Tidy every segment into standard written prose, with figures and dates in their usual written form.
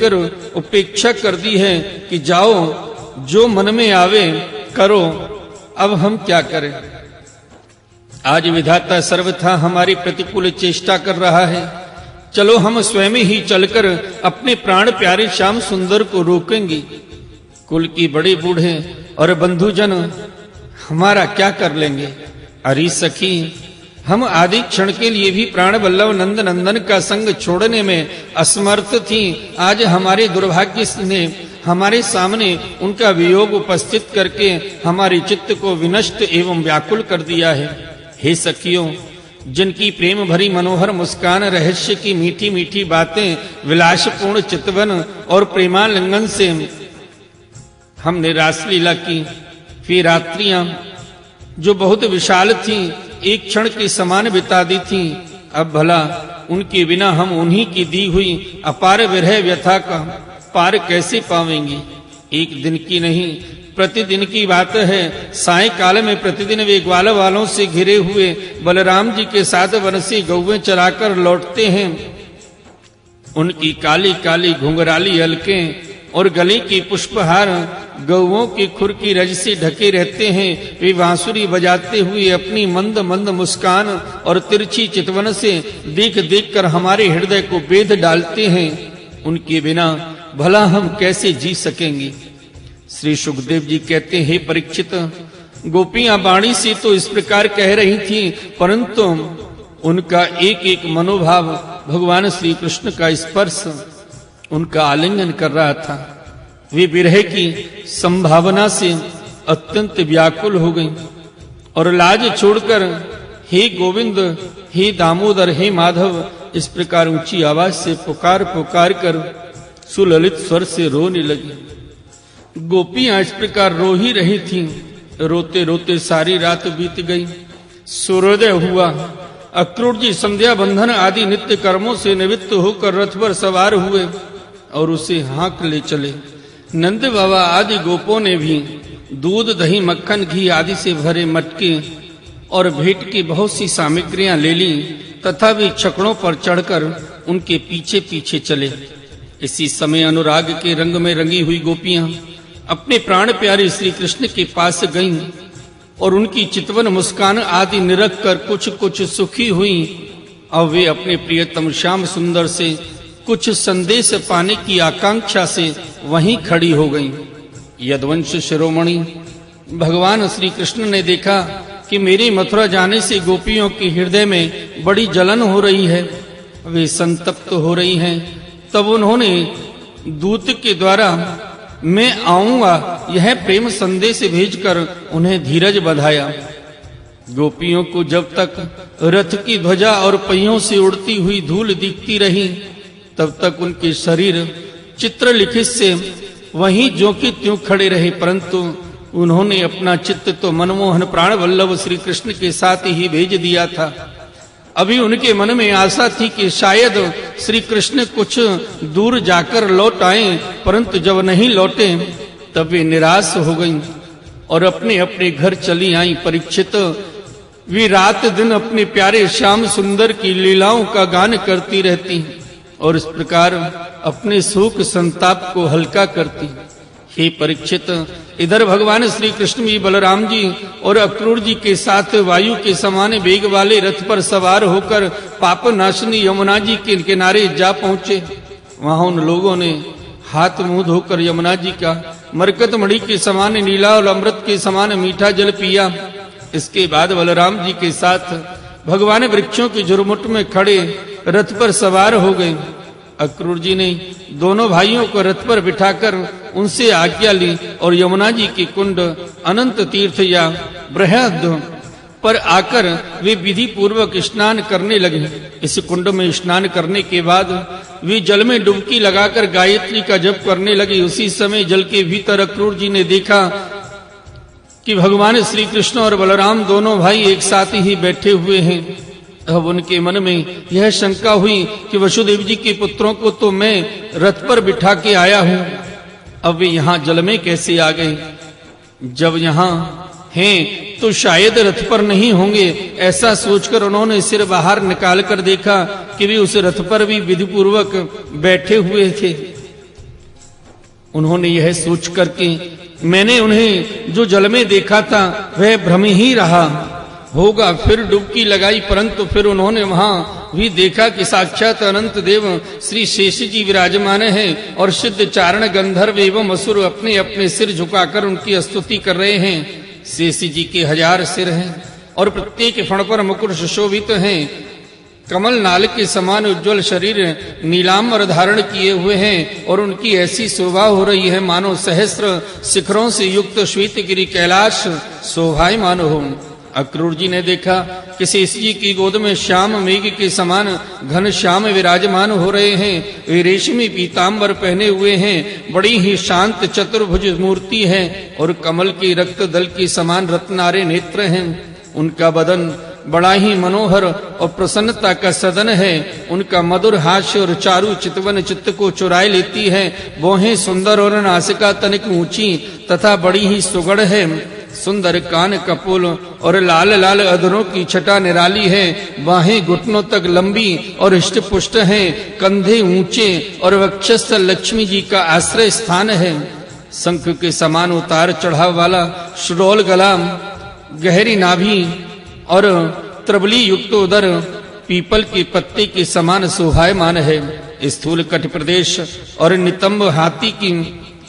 कर उपेक्षा कर दी है कि जाओ जो मन में आवे करो, अब हम क्या करें। आज विधाता सर्वथा हमारी प्रतिकूल चेष्टा कर रहा है, चलो हम स्वयं ही चलकर अपने प्राण प्यारे श्याम सुंदर को रोकेंगे। कुल की बड़े बूढ़े और बंधुजन हमारा क्या कर लेंगे। अरे सखी, हम आदि क्षण के लिए भी प्राण वल्लभ नंद नंदन का संग छोड़ने में असमर्थ थी। आज हमारे दुर्भाग्य ने हमारे सामने उनका वियोग उपस्थित करके हमारे चित्त को विनष्ट एवं व्याकुल कर दिया है। हे सखियों, जिनकी प्रेम भरी मनोहर मुस्कान, रहस्य की मीठी मीठी बातें, विलासपूर्ण चितवन और प्रेमालिंगन से हमने रासलीला की, फिर रात्रियां जो बहुत विशाल थीं, एक क्षण के समान बिता दी थीं, अब भला उनके बिना हम उन्हीं की दी हुई अपार विरह व्यथा का पार कैसे पावेंगे। एक दिन की नहीं, प्रतिदिन की बात है। सायंकाल में प्रतिदिन वे ग्वाल वालों से घिरे हुए बलराम जी के साथ वन से गौवें चराकर लौटते हैं। उनकी काली काली घुंघराली अलकें और गले के पुष्पहार गौओं की खुर की रज से ढके रहते हैं। वे बांसुरी बजाते हुए अपनी मंद मंद मुस्कान और तिरछी चितवन से देख देख कर हमारे हृदय को बेध डालते हैं। उनके बिना भला हम कैसे जी सकेंगे। श्री सुखदेव जी कहते हैं, हे परीक्षित, गोपियां वाणी से तो इस प्रकार कह रही थी, परंतु उनका एक एक मनोभाव भगवान श्री कृष्ण का स्पर्श उनका आलिंगन कर रहा था। वे विरह की संभावना से अत्यंत व्याकुल हो गई और लाज छोड़कर हे गोविंद, हे दामोदर, हे माधव इस प्रकार ऊंची आवाज से पुकार पुकार कर सुललित स्वर से रोने लगी। गोपियां इस प्रकार रो ही रही थीं। रोते रोते सारी रात बीत गई। सूर्योदय हुआ। अक्रूर जी संध्या बंधन आदि नित्य कर्मों से निवृत्त होकर रथ पर सवार हुए और उसे हाँक ले चले। नंद बाबा आदि गोपों ने भी दूध, दही, मक्खन, घी आदि से भरे मटके और भेंट की बहुत सी सामग्रियां ले ली तथा वे छकड़ों पर चढ़कर उनके पीछे पीछे चले। इसी समय अनुराग के रंग में रंगी हुई गोपियां अपने प्राण प्यारे श्री कृष्ण के पास गईं और उनकी चितवन मुस्कान आदि निरख कर कुछ कुछ सुखी हुई। अब वे अपने प्रियतम श्याम सुंदर से कुछ संदेश पाने की आकांक्षा से वहीं खड़ी हो गईं। यदुवंश शिरोमणि भगवान श्री कृष्ण ने देखा कि मेरी मथुरा जाने से गोपियों के हृदय में बड़ी जलन हो रही है, वे संतप्त हो रही हैं। तब उन्होंने दूत के द्वारा मैं आऊंगा यह प्रेम संदेश भेजकर उन्हें धीरज बधाया। गोपियों को जब तक रथ की ध्वजा और पहियों से उड़ती हुई धूल दिखती रही, तब तक उनके शरीर चित्रलिखित से वहीं ज्यों की त्यों खड़े रहे, परंतु उन्होंने अपना चित्त तो मनमोहन प्राण वल्लभ श्री कृष्ण के साथ ही भेज दिया था। अभी उनके मन में आशा थी कि शायद श्री कृष्ण कुछ दूर जाकर लौट आए, परंतु जब नहीं लौटे तब वे निराश हो गईं और अपने अपने घर चली आईं। परीक्षित, वे रात दिन अपने प्यारे श्याम सुंदर की लीलाओं का गान करती रहती और इस प्रकार अपने शोक संताप को हल्का करती। हे परीक्षित, इधर भगवान श्री कृष्ण भी बलराम जी और अक्रूर जी के साथ वायु के समान वेग वाले रथ पर सवार होकर पाप नाशनी यमुना जी के किनारे जा पहुंचे। वहां उन लोगों ने हाथ मुंह धोकर यमुना जी का मरकत मणि के समान नीला और अमृत के समान मीठा जल पिया। इसके बाद बलराम जी के साथ भगवान वृक्षों की झुरमुट में खड़े रथ पर सवार हो गए। अक्रूर जी ने दोनों भाइयों को रथ पर बिठाकर उनसे आज्ञा ली और यमुना जी के कुंड अनंत तीर्थ या बृहद पर आकर वे विधि पूर्वक स्नान करने लगे। इस कुंड में स्नान करने के बाद वे जल में डुबकी लगाकर गायत्री का जप करने लगे। उसी समय जल के भीतर अक्रूर जी ने देखा कि भगवान श्री कृष्ण और बलराम दोनों भाई एक साथ ही बैठे हुए हैं। अब उनके मन में यह शंका हुई कि वसुदेव जी के पुत्रों को तो मैं रथ पर बिठा के आया हूं, अब वे यहाँ जल में कैसे आ गए। जब यहाँ हैं तो शायद रथ पर नहीं होंगे, ऐसा सोचकर उन्होंने सिर बाहर निकाल कर देखा कि वे उस रथ पर भी विधि पूर्वक बैठे हुए थे। उन्होंने यह सोच करके मैंने उन्हें जो जल में देखा था वह भ्रम ही रहा होगा, फिर डुबकी लगाई, परंतु फिर उन्होंने वहां भी देखा कि साक्षात अनंत देव श्री शेष जी विराजमान हैं और सिद्ध चारण गंधर्व एवं असुर अपने अपने सिर झुकाकर उनकी स्तुति कर रहे हैं। शेष जी के 1000 सिर हैं और प्रत्येक फण पर मुकुट सुशोभित हैं। कमल नाल के समान उज्जवल शरीर नीलांबर धारण किए हुए हैं और उनकी ऐसी शोभा हो रही है मानो सहस्त्र शिखरों से युक्त श्वेतगिरी कैलाश शोभायमान हो। अक्रूर जी ने देखा कि शेष जी की गोद में श्याम मेघ के समान घन श्याम विराजमान हो रहे हैं। वे रेशमी पीतांबर पहने हुए हैं, बड़ी ही शांत चतुर्भुज मूर्ति है और कमल के रक्त दल के समान रत्नारे नेत्र हैं। उनका बदन बड़ा ही मनोहर और प्रसन्नता का सदन है। उनका मधुर हास्य और चारु चितवन चित्त को चुराए लेती है। भौहें सुंदर और नासिका तनिक ऊंची तथा बड़ी ही सुगढ़ है। सुंदर कान कपोल और लाल लाल अधरों की छटा निराली है। बाहें घुटनों तक लंबी और हिष्ट पुष्ट हैं। कंधे ऊंचे और वक्षस्थल लक्ष्मी जी का आश्रय स्थान है। शंख के समान उतार चढ़ाव वाला श्रोल गला, गहरी नाभि और त्रिबली युक्त उदर पीपल के पत्ते के समान शोभायमान है। स्थूल कट प्रदेश और नितंब हाथी की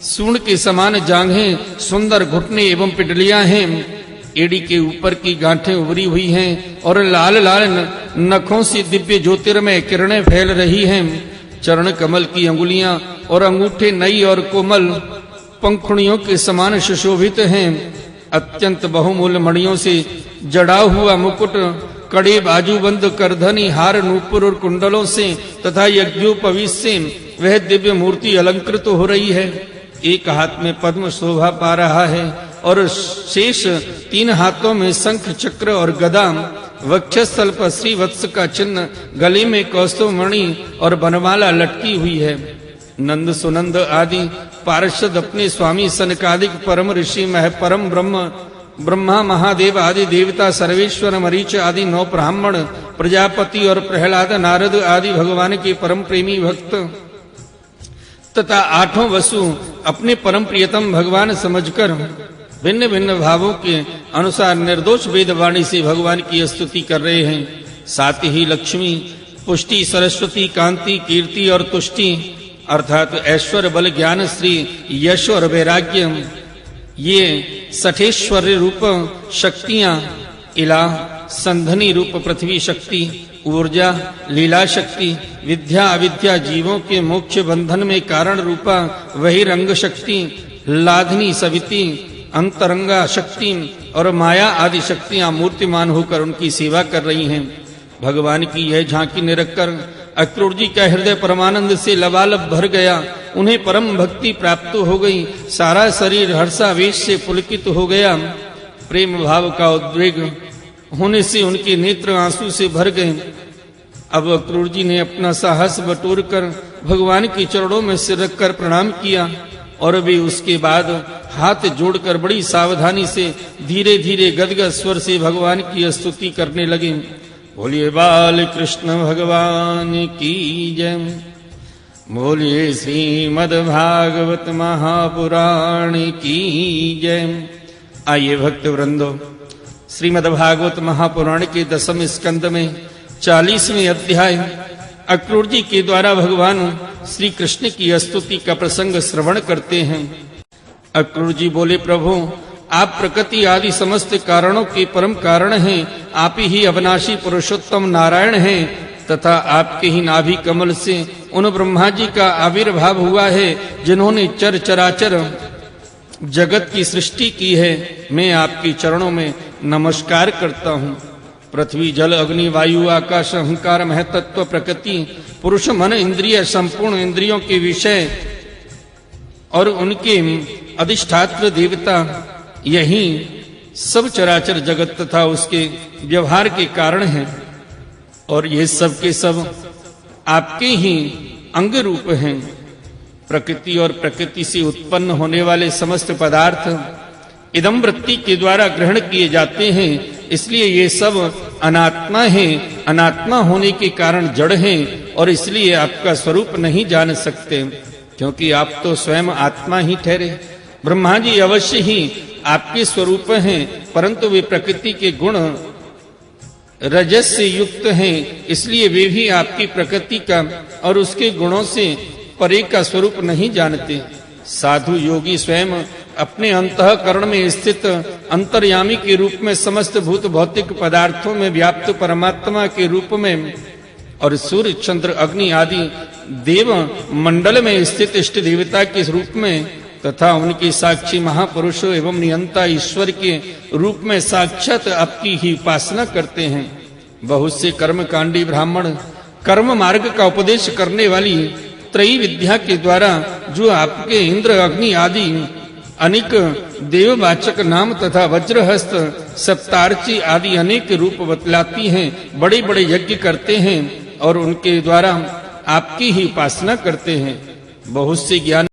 सूंड के समान जांघें, सुंदर घुटने एवं पिटलियां हैं। एड़ी के ऊपर की गांठें उभरी हुई हैं और लाल लाल नखों से दिव्य ज्योतिर्मय किरणें फैल रही हैं। चरण कमल की अंगुलियां और अंगूठे नई और कोमल पंखुड़ियों के समान सुशोभित हैं। अत्यंत बहुमूल्य मणियों से जड़ा हुआ मुकुट, कड़े बाजूबंद करधनी हार, नूपुर और कुंडलों से तथा यज्ञोपवीत से वह दिव्य मूर्ति अलंकृत हो रही है। एक हाथ में पद्म शोभा पा रहा है और शेष 3 हाथों में शंख चक्र और गदा, वक्षस्थल पर श्री वत्स का चिन्ह, गले में कौस्तुभ मणि और बनमाला लटकी हुई है। नंद सुनंद आदि पार्षद अपने स्वामी सनकादिक परम ऋषि परम ब्रह्मा महादेव आदि देवता सर्वेश्वर मरीच आदि 9 ब्राह्मण, प्रजापति और प्रहलाद नारद आदि भगवान के परम प्रेमी भक्त तथा 8 वसु अपने परम प्रियतम भगवान समझकर भिन्न भिन्न भावों के अनुसार निर्दोष वेदवाणी से भगवान की स्तुति कर रहे हैं। साथ ही लक्ष्मी, पुष्टि, सरस्वती, कांति, कीर्ति और तुष्टि अर्थात ऐश्वर्य, बल, ज्ञान, श्री, यश और वैराग्य, ये सठेश्वर्य रूप शक्तियां, इला, संधनी रूप पृथ्वी शक्ति, ऊर्जा, लीला शक्ति, विद्या अविद्या जीवों के मोक्ष बंधन में कारण रूपा वही रंग शक्ति, लाधनी सविति, अंतरंगा शक्ति और माया आदि शक्तियां मूर्तिमान होकर उनकी सेवा कर रही हैं। भगवान की यह झांकी निरखकर अक्रूर जी का हृदय परमानंद से लबालब भर गया। उन्हें परम भक्ति प्राप्त हो गई। सारा शरीर हर्षावेश से पुलकित हो गया। प्रेम भाव का उद्वेग होने से उनके नेत्र आंसू से भर गए। अब अक्रूर जी ने अपना साहस बटोर कर भगवान के चरणों में सिर रखकर प्रणाम किया और वे उसके बाद हाथ जोड़कर बड़ी सावधानी से धीरे धीरे गदगद स्वर से भगवान की स्तुति करने लगे। बोलिए बाल कृष्ण भगवान की जय। बोलिए श्रीमद् भागवत महापुराण की जय। आइए भक्त वृंदो, श्रीमद् भागवत महापुराण के 10वें स्कंद में 40वें अध्याय अक्रूर जी के द्वारा भगवान श्री कृष्ण की स्तुति का प्रसंग श्रवण करते हैं। अक्रूर जी बोले, प्रभु आप प्रकृति आदि समस्त कारणों के परम कारण हैं। आप ही अविनाशी पुरुषोत्तम नारायण हैं तथा आपके ही नाभि कमल से उन ब्रह्मा जी का आविर्भाव हुआ है जिन्होंने चर चराचर जगत की सृष्टि की है। मैं आपके चरणों में नमस्कार करता हूँ। पृथ्वी, जल, अग्नि, वायु, आकाश, अहंकार, महतत्व, प्रकृति, पुरुष, मन, इंद्रिय, संपूर्ण इंद्रियों के विषय और उनके अधिष्ठात्र देवता, यही सब चराचर जगत तथा उसके व्यवहार के कारण हैं। और ये सब के सब आपके ही अंग रूप हैं। प्रकृति और प्रकृति से उत्पन्न होने वाले समस्त पदार्थ इदम वृत्ति के द्वारा ग्रहण किए जाते हैं, इसलिए ये सब अनात्मा हैं। अनात्मा होने के कारण जड़ हैं और इसलिए आपका स्वरूप नहीं जान सकते। क्योंकि आप तो स्वयं आत्मा ही ठहरे। ब्रह्मा जी अवश्य ही आपके स्वरूप हैं, परंतु वे प्रकृति के गुण रजस से युक्त हैं, इसलिए वे भी आपकी प्रकृति का और उसके गुणों से परे का स्वरूप नहीं जानते। साधु योगी स्वयं अपने अंतःकरण में स्थित अंतर्यामी के रूप में समस्त भूत भौतिक पदार्थों में व्याप्त परमात्मा के रूप में और सूर्य चंद्र अग्नि आदि देव मंडल में स्थित इष्ट देवता के रूप में तथा उनके साक्षी महापुरुषों एवं नियंता ईश्वर के रूप में साक्षात आपकी ही उपासना करते हैं। बहुत से कर्मकांडी ब्राह्मण कर्म मार्ग का उपदेश करने वाली त्रयी विद्या के द्वारा जो आपके इंद्र अग्नि आदि अनेक देववाचक नाम तथा वज्रहस्त सप्तार्ची आदि अनेक रूप बतलाती हैं, बड़े बड़े यज्ञ करते हैं और उनके द्वारा आपकी ही उपासना करते हैं। बहुत से ज्ञान